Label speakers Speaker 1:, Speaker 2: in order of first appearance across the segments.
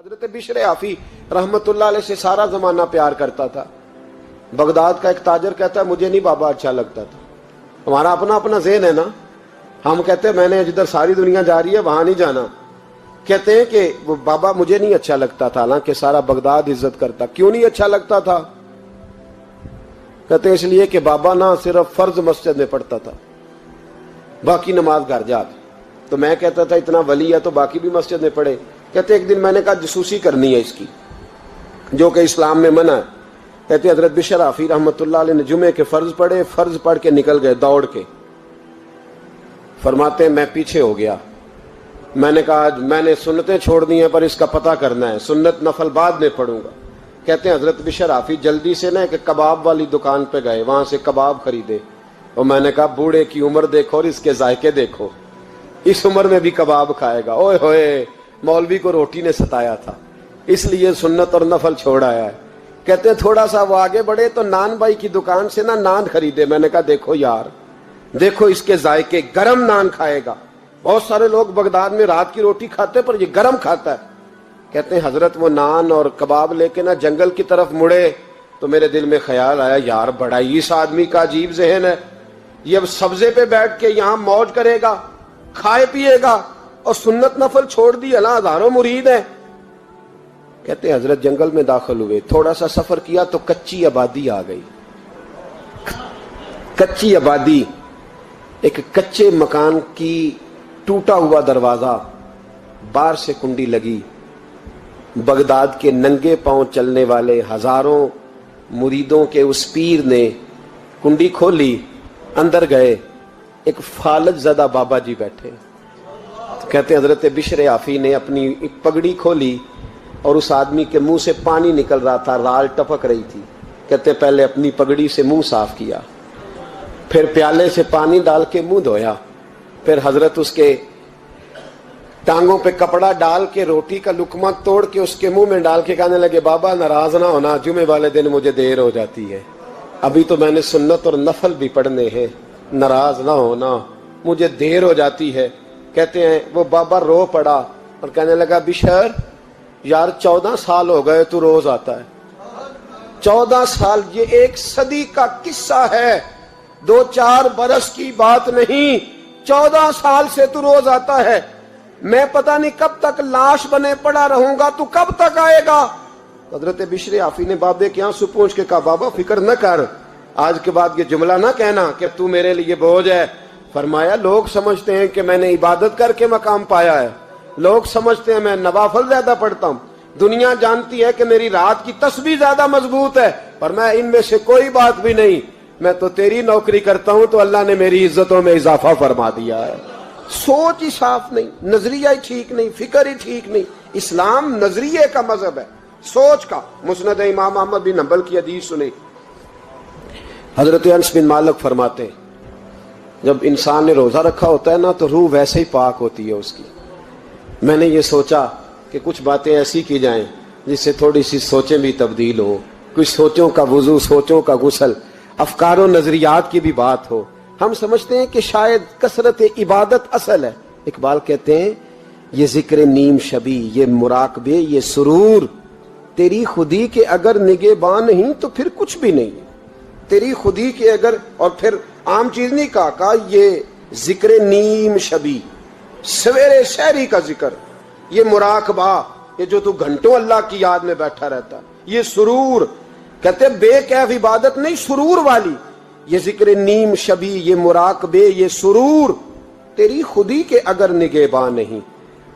Speaker 1: حضرت بشر آفی رحمت اللہ علیہ سے سارا زمانہ پیار کرتا تھا. بغداد کا ایک تاجر کہتا ہے مجھے نہیں بابا اچھا لگتا تھا. ہمارا اپنا اپنا ذہن ہے نا, ہم کہتے ہیں میں نے جدھر ساری دنیا جا رہی ہے وہاں نہیں جانا. کہتے ہیں کہ وہ بابا مجھے نہیں اچھا لگتا تھا, حالانکہ سارا بغداد عزت کرتا. کیوں نہیں اچھا لگتا تھا؟ کہتے ہیں اس لیے کہ بابا نہ صرف فرض مسجد میں پڑھتا تھا, باقی نماز گھر جاتی. تو میں کہتا تھا اتنا ولی ہے تو باقی بھی مسجد میں پڑھے. کہتے ایک دن میں نے کہا جسوسی کرنی ہے اس کی, جو کہ اسلام میں منع ہے. کہتے حضرت بشر آفی رحمت اللہ علیہ نے جمعے کے فرض پڑھے, فرض پڑھ کے نکل گئے دوڑ کے. فرماتے ہیں میں پیچھے ہو گیا. میں نے کہا میں نے سنتیں چھوڑ دی ہیں پر اس کا پتہ کرنا ہے, سنت نفل بعد میں پڑھوں گا. کہتے ہیں حضرت بشر آفی جلدی سے نا کہ کباب والی دکان پہ گئے, وہاں سے کباب خریدے. اور میں نے کہا بوڑھے کی عمر دیکھو اور اس کے ذائقے دیکھو, اس عمر میں بھی کباب کھائے گا. اوئے ہوئے, مولوی کو روٹی نے ستایا تھا اس لیے سنت اور نفل چھوڑ آیا ہے. کہتے ہیں تھوڑا سا وہ آگے بڑھے تو نان بھائی کی دکان سے نا نان خریدے. میں نے کہا دیکھو یار, دیکھو اس کے ذائقے, گرم نان کھائے گا. بہت سارے لوگ بغداد میں رات کی روٹی کھاتے پر یہ گرم کھاتا ہے. کہتے ہیں حضرت وہ نان اور کباب لے کے نا جنگل کی طرف مڑے تو میرے دل میں خیال آیا یار بڑا ہی اس آدمی کا عجیب ذہن ہے, یہ اب سبزے پہ بیٹھ کے یہاں موج کرے گا, کھائے پیے گا, اور سنت نفل چھوڑ دی. اللہ ہزاروں مرید ہیں. کہتے ہیں حضرت جنگل میں داخل ہوئے, تھوڑا سا سفر کیا تو کچی آبادی آ گئی. کچی آبادی, ایک کچے مکان کی ٹوٹا ہوا دروازہ, باہر سے کنڈی لگی. بغداد کے ننگے پاؤں چلنے والے ہزاروں مریدوں کے اس پیر نے کنڈی کھولی, اندر گئے. ایک فالج زدہ بابا جی بیٹھے. کہتے ہیں حضرت بشر آفی نے اپنی ایک پگڑی کھولی اور اس آدمی کے منہ سے پانی نکل رہا تھا, رال ٹپک رہی تھی. کہتے ہیں پہلے اپنی پگڑی سے منہ صاف کیا, پھر پیالے سے پانی ڈال کے منہ دھویا, پھر حضرت اس کے ٹانگوں پہ کپڑا ڈال کے روٹی کا لقمہ توڑ کے اس کے منہ میں ڈال کے کہنے لگے بابا ناراض نہ ہونا, جمعے والے دن مجھے دیر ہو جاتی ہے, ابھی تو میں نے سنت اور نفل بھی پڑھنے ہیں, ناراض نہ ہونا مجھے دیر ہو جاتی ہے. کہتے ہیں وہ بابا رو پڑا اور کہنے لگا بشر یار 14 سال ہو گئے تو روز آتا ہے. 14 سال, یہ 1 صدی کا قصہ ہے, 2-4 برس کی بات نہیں. 14 سال سے تو روز آتا ہے. میں پتہ نہیں کب تک لاش بنے پڑا رہوں گا, تو کب تک آئے گا؟ حضرت بشر آفی نے بابے کے یہاں سے پوچھ کے کہا بابا فکر نہ کر, آج کے بعد یہ جملہ نہ کہنا کہ تو میرے لیے بوجھ ہے. فرمایا لوگ سمجھتے ہیں کہ میں نے عبادت کر کے مقام پایا ہے, لوگ سمجھتے ہیں میں نوافل زیادہ پڑھتا ہوں, دنیا جانتی ہے کہ میری رات کی تسبیح زیادہ مضبوط ہے, پر میں ان میں سے کوئی بات بھی نہیں. میں تو تیری نوکری کرتا ہوں تو اللہ نے میری عزتوں میں اضافہ فرما دیا ہے. سوچ ہی صاف نہیں, نظریہ ہی ٹھیک نہیں, فکر ہی ٹھیک نہیں. اسلام نظریے کا مذہب ہے, سوچ کا. مسند امام احمد بن حنبل کی حدیث سنی, حضرت انس بن مالک فرماتے ہیں جب انسان نے روزہ رکھا ہوتا ہے نا تو روح ویسے ہی پاک ہوتی ہے اس کی. میں نے یہ سوچا کہ کچھ باتیں ایسی کی جائیں جس سے تھوڑی سی سوچیں بھی تبدیل ہو, کچھ سوچوں کا وضو, سوچوں کا غسل, افکار و نظریات کی بھی بات ہو. ہم سمجھتے ہیں کہ شاید کثرت عبادت اصل ہے. اقبال کہتے ہیں یہ ذکر نیم شبی, یہ مراقبے, یہ سرور, تیری خودی کے اگر نگہباں نہیں تو پھر کچھ بھی نہیں. تیری خودی کے اگر, اور پھر عام چیز نہیں کہا یہ ذکر نیم شبی, سویرے شہری کا ذکر, یہ مراقبہ, یہ جو تو گھنٹوں اللہ کی یاد میں بیٹھا رہتا, یہ سرور. کہتے بے کیف عبادت نہیں, سرور والی. یہ ذکر نیم شبی, یہ مراقبے, یہ سرور, تیری خودی کے اگر نگہباں نہیں,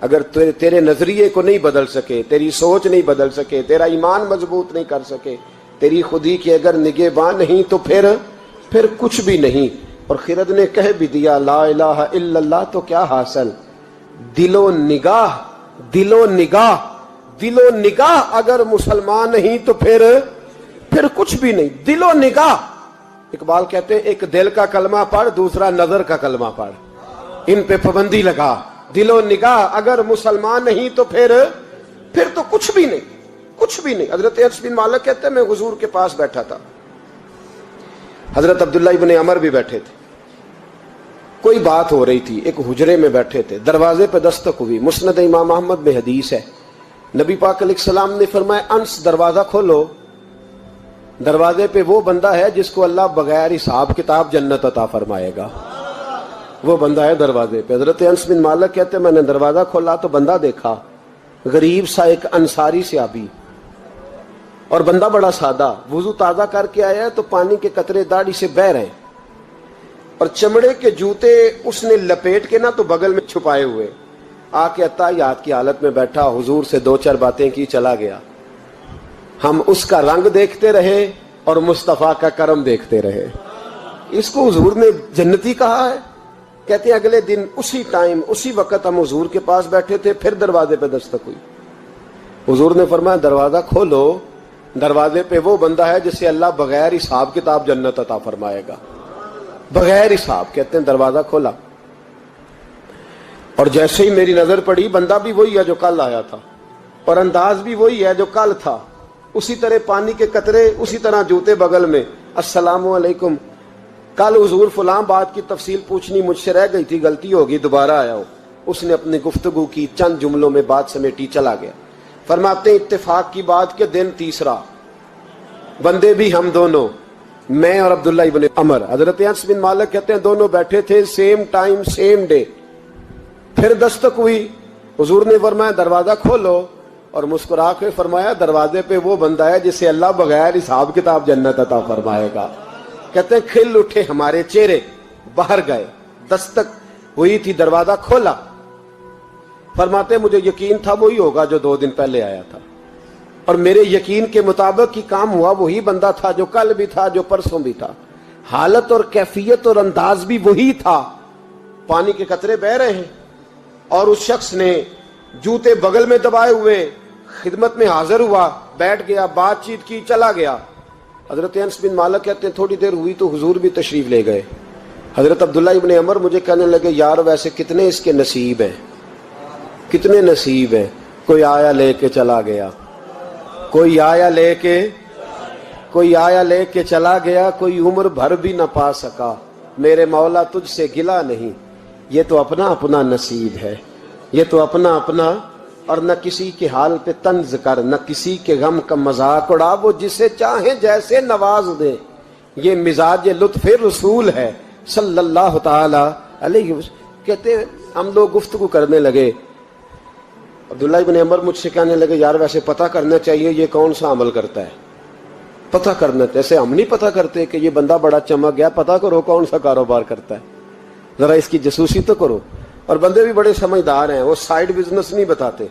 Speaker 1: اگر تیرے نظریے کو نہیں بدل سکے, تیری سوچ نہیں بدل سکے, تیرا ایمان مضبوط نہیں کر سکے, تیری خودی کے اگر نگہباں نہیں تو پھر کچھ بھی نہیں. اور خرد نے کہہ بھی دیا لا الہ الا اللہ تو کیا حاصل, دل و نگاہ, دل و نگاہ, دل و نگاہ اگر مسلمان نہیں تو پھر کچھ بھی نہیں. دل و نگاہ. اقبال کہتے ہیں ایک دل کا کلمہ پڑھ, دوسرا نظر کا کلمہ پڑھ, ان پہ پابندی لگا. دل و نگاہ اگر مسلمان نہیں تو پھر تو کچھ بھی نہیں, کچھ بھی نہیں. حضرت انس بن مالک کہتے ہیں میں حضور کے پاس بیٹھا تھا, حضرت عبداللہ ابن عمر بھی بیٹھے تھے, کوئی بات ہو رہی تھی, ایک حجرے میں بیٹھے تھے, دروازے پہ دستک ہوئی. مسند امام احمد میں حدیث ہے نبی پاک علیہ السلام نے فرمایا انس دروازہ کھولو، دروازے پہ وہ بندہ ہے جس کو اللہ بغیر حساب کتاب جنت عطا فرمائے گا، وہ بندہ ہے دروازے پہ۔ حضرت انس بن مالک کہتے ہیں میں نے دروازہ کھولا تو بندہ دیکھا، غریب سا ایک انصاری صحابی، اور بندہ بڑا سادہ، وضو تازہ کر کے آیا ہے تو پانی کے قطرے داڑھی سے بہہ رہے ہیں، اور چمڑے کے جوتے اس نے لپیٹ کے نا تو بغل میں چھپائے ہوئے، آ کے اتحیات کی حالت میں بیٹھا، حضور سے دو چار باتیں کی، چلا گیا۔ ہم اس کا رنگ دیکھتے رہے اور مصطفیٰ کا کرم دیکھتے رہے۔ اس کو حضور نے جنتی کہا ہے۔ کہتے ہیں اگلے دن اسی ٹائم اسی وقت ہم حضور کے پاس بیٹھے تھے، پھر دروازے پہ دستک ہوئی، حضور نے فرمایا دروازہ کھولو، دروازے پہ وہ بندہ ہے جسے اللہ بغیر حساب کتاب جنت عطا فرمائے گا، بغیر حساب۔ کہتے ہیں دروازہ کھولا، اور جیسے ہی میری نظر پڑی، بندہ بھی وہی ہے جو کل آیا تھا، اور انداز بھی وہی ہے جو کل تھا، اسی طرح پانی کے قطرے، اسی طرح جوتے بغل میں، السلام علیکم، کل حضور فلاں بات کی تفصیل پوچھنی مجھ سے رہ گئی تھی، غلطی ہوگی، دوبارہ آیا ہو۔ اس نے اپنی گفتگو کی، چند جملوں میں بات سمیٹی، چلا گیا۔ فرماتے ہیں اتفاق کی بات کہ دن تیسرا، بندے بھی ہم دونوں، میں اور عبداللہ ابن عمر۔ حضرت انس بن مالک کہتے ہیں دونوں بیٹھے تھے، سیم ٹائم سیم ڈے۔ پھر دستک ہوئی، حضور نے فرمایا دروازہ کھولو، اور مسکرا کے فرمایا دروازے پہ وہ بندہ ہے جسے اللہ بغیر حساب کتاب جنت عطا فرمائے گا۔ کہتے ہیں کھل اٹھے ہمارے چہرے، باہر گئے، دستک ہوئی تھی، دروازہ کھولا۔ فرماتے مجھے یقین تھا وہی ہوگا جو 2 دن پہلے آیا تھا، اور میرے یقین کے مطابق ہی کام ہوا، وہی بندہ تھا جو کل بھی تھا، جو پرسوں بھی تھا، حالت اور کیفیت اور انداز بھی وہی تھا۔ پانی کے قطرے بہ رہے ہیں، اور اس شخص نے جوتے بغل میں دبائے ہوئے خدمت میں حاضر ہوا، بیٹھ گیا، بات چیت کی، چلا گیا۔ حضرت انس بن مالک کہتے ہیں تھوڑی دیر ہوئی تو حضور بھی تشریف لے گئے۔ حضرت عبداللہ ابن عمر مجھے کہنے لگے یار ویسے کتنے اس کے نصیب ہیں، کتنے نصیب ہیں، کوئی آیا لے کے چلا گیا، کوئی آیا لے کے چلا گیا، کوئی عمر بھر بھی نہ پا سکا، میرے مولا تجھ سے گلا نہیں۔ یہ تو اپنا اپنا نصیب ہے، یہ تو اپنا اپنا، اور نہ کسی کے حال پہ طنز کر، نہ کسی کے غم کا مذاق اڑا، وہ جسے چاہے جیسے نواز دے، یہ مزاج لطف رسول ہے صلی اللہ تعالی علیہ وسلم۔ کہتے ہیں ہم لوگ گفتگو کرنے لگے، عبداللہ ابن عمر مجھ سے کہنے لگے یار ویسے پتہ کرنا چاہیے یہ کون سا عمل کرتا ہے، پتہ کرنا، جیسے ہم نہیں پتہ کرتے کہ یہ بندہ بڑا چمک گیا، پتہ کرو کون سا کاروبار کرتا ہے، ذرا اس کی جاسوسی تو کرو۔ اور بندے بھی بڑے سمجھدار ہیں، وہ سائیڈ بزنس نہیں بتاتے،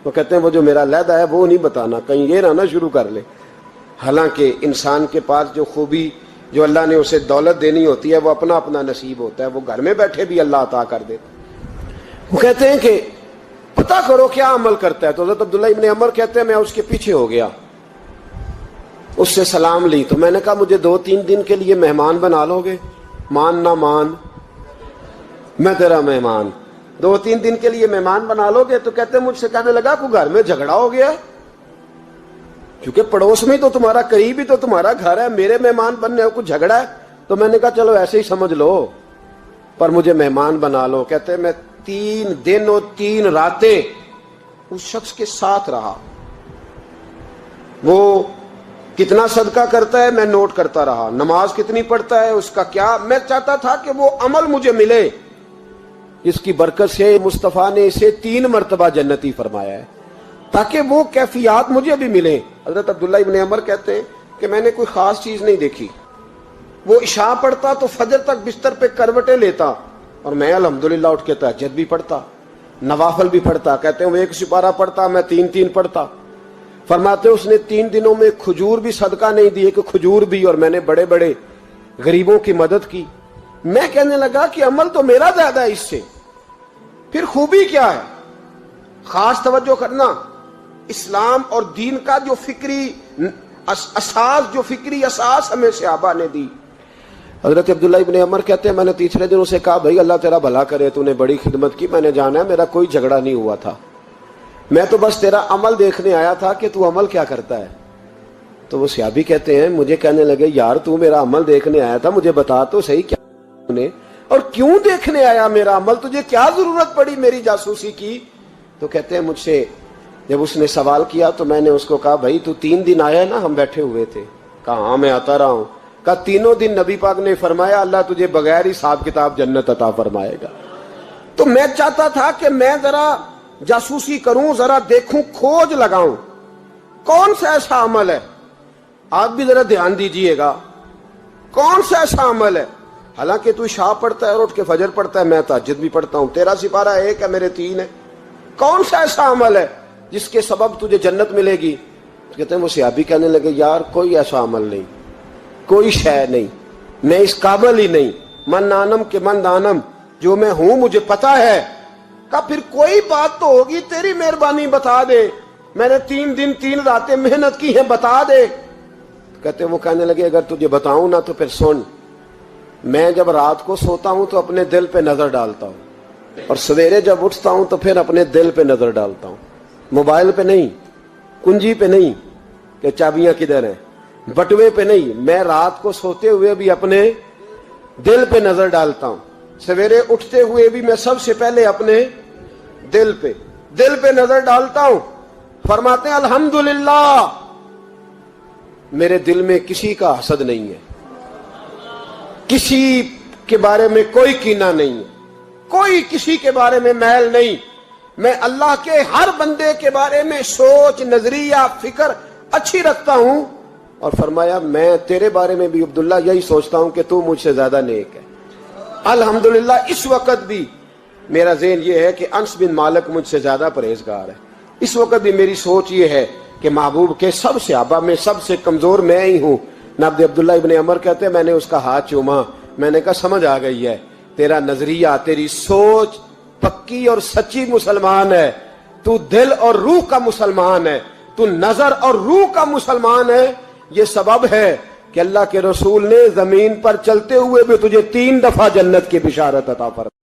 Speaker 1: وہ کہتے ہیں وہ جو میرا علیحدہ ہے وہ نہیں بتانا، کہیں یہ نہ شروع کر لے۔ حالانکہ انسان کے پاس جو خوبی، جو اللہ نے اسے دولت دینی ہوتی ہے، وہ اپنا اپنا نصیب ہوتا ہے، وہ گھر میں بیٹھے بھی اللہ عطا کر دیتا۔ وہ کہتے ہیں کہ پتہ کرو کیا عمل کرتا ہے، تو حضرت عبداللہ ابن عمر کہتے ہیں میں اس کے پیچھے ہو گیا، اس سے سلام لی، تو میں نے کہا مجھے 2-3 دن کے لیے مہمان بنا لو گے، مان نہ مان میں تیرا مہمان، 2-3 دن کے لیے مہمان بنا لو گے؟ تو کہتے ہیں مجھ سے کہنے لگا کوئی گھر میں جھگڑا ہو گیا، کیونکہ پڑوس میں تو تمہارا، قریب ہی تو تمہارا گھر ہے، میرے مہمان بننے ہو، کچھ جھگڑا ہے؟ تو میں نے کہا چلو ایسے ہی سمجھ لو، پر مجھے مہمان بنا لو۔ کہتے ہیں میں 3 دن اور 3 راتیں اس شخص کے ساتھ رہا، وہ کتنا صدقہ کرتا ہے میں نوٹ کرتا رہا، نماز کتنی پڑھتا ہے، اس کا کیا، میں چاہتا تھا کہ وہ عمل مجھے ملے جس کی برکت سے مصطفیٰ نے اسے 3 مرتبہ جنتی فرمایا ہے، تاکہ وہ کیفیات مجھے بھی ملیں۔ حضرت عبداللہ ابن عمر کہتے ہیں کہ میں نے کوئی خاص چیز نہیں دیکھی، وہ عشاء پڑھتا تو فجر تک بستر پہ کروٹیں لیتا، اور میں الحمدللہ اٹھ کے تہجد بھی پڑھتا، نوافل بھی پڑھتا۔ کہتے ہیں وہ 1 سپارہ پڑھتا، میں 3 پڑھتا۔ فرماتے اس نے 3 دنوں میں کھجور بھی صدقہ نہیں دی، کہ کھجور بھی، اور میں نے بڑے بڑے غریبوں کی مدد کی۔ میں کہنے لگا کہ عمل تو میرا زیادہ ہے اس سے، پھر خوبی کیا ہے؟ خاص توجہ کرنا، اسلام اور دین کا جو فکری اساس ہمیں صحابہ نے دی۔ حضرت عبداللہ ابن عمر کہتے ہیں میں نے تیسرے دن اسے کہا بھائی اللہ تیرا بھلا کرے، تو نے بڑی خدمت کی، میں نے جانا ہے، میرا کوئی جھگڑا نہیں ہوا تھا، میں تو بس تیرا عمل دیکھنے آیا تھا کہ تو عمل کیا کرتا ہے۔ تو وہ صحابی کہتے ہیں مجھے کہنے لگے یار تو میرا عمل دیکھنے آیا تھا، مجھے بتا تو صحیح کیا نے، اور کیوں دیکھنے آیا میرا عمل، تجھے کیا ضرورت پڑی میری جاسوسی کی؟ تو کہتے ہیں مجھ سے جب اس نے سوال کیا تو میں نے اس کو کہا بھائی تو 3 دن آیا نا ہم بیٹھے ہوئے تھے؟ کہا ہاں میں آتا رہا ہوں۔ کہا 3 دن نبی پاک نے فرمایا اللہ تجھے بغیر حساب کتاب جنت عطا فرمائے گا۔ تو میں چاہتا تھا کہ میں ذرا جاسوسی کروں، ذرا دیکھوں، کھوج لگاؤں کون سا ایسا عمل ہے، آپ بھی ذرا دھیان دیجئے گا، کون سا ایسا عمل ہے، حالانکہ تو عشاء پڑھتا ہے اور اٹھ کے فجر پڑھتا ہے، میں تہجد بھی پڑھتا ہوں، تیرا سپارہ 1 ہے میرے 3 ہے، کون سا ایسا عمل ہے جس کے سبب تجھے جنت ملے گی؟ کہتے ہیں وہ صحابی کہنے لگے یار کوئی ایسا عمل نہیں، کوئی شے نہیں، میں اس قابل ہی نہیں، من آنم کے من دانم، جو میں ہوں مجھے پتا ہے۔ کہا پھر کوئی بات تو ہوگی، تیری مہربانی بتا دے، میں نے 3 دن 3 راتیں محنت کی ہیں، بتا دے۔ کہتے وہ کہنے لگے اگر تجھے بتاؤں نا تو پھر سن، میں جب رات کو سوتا ہوں تو اپنے دل پہ نظر ڈالتا ہوں، اور سویرے جب اٹھتا ہوں تو پھر اپنے دل پہ نظر ڈالتا ہوں، موبائل پہ نہیں، کنجی پہ نہیں کہ چابیاں کدھر ہیں، بٹوے پہ نہیں، میں رات کو سوتے ہوئے بھی اپنے دل پہ نظر ڈالتا ہوں، سویرے اٹھتے ہوئے بھی میں سب سے پہلے اپنے دل پہ نظر ڈالتا ہوں۔ فرماتے ہیں الحمدللہ میرے دل میں کسی کا حسد نہیں ہے، کسی کے بارے میں کوئی کینہ نہیں ہے، کوئی کسی کے بارے میں میل نہیں، میں اللہ کے ہر بندے کے بارے میں سوچ، نظریہ، فکر اچھی رکھتا ہوں۔ اور فرمایا میں تیرے بارے میں بھی عبداللہ یہی سوچتا ہوں کہ تو مجھ سے زیادہ نیک ہے۔ الحمدللہ اس وقت بھی میرا ذہن یہ ہے کہ انس بن مالک مجھ سے زیادہ پرہیزگار ہے، اس وقت بھی میری سوچ یہ ہے کہ محبوب کے سب صحابہ میں سب سے کمزور میں ہی ہوں۔ نبی عبداللہ ابن عمر کہتے ہیں میں نے اس کا ہاتھ چوما، میں نے کہا سمجھ آ گئی ہے، تیرا نظریہ، تیری سوچ پکی اور سچی مسلمان ہے، تو دل اور روح کا مسلمان ہے، تو نظر اور روح کا مسلمان ہے۔ یہ سبب ہے کہ اللہ کے رسول نے زمین پر چلتے ہوئے بھی تجھے 3 دفعہ جنت کی بشارت عطا فرمائی۔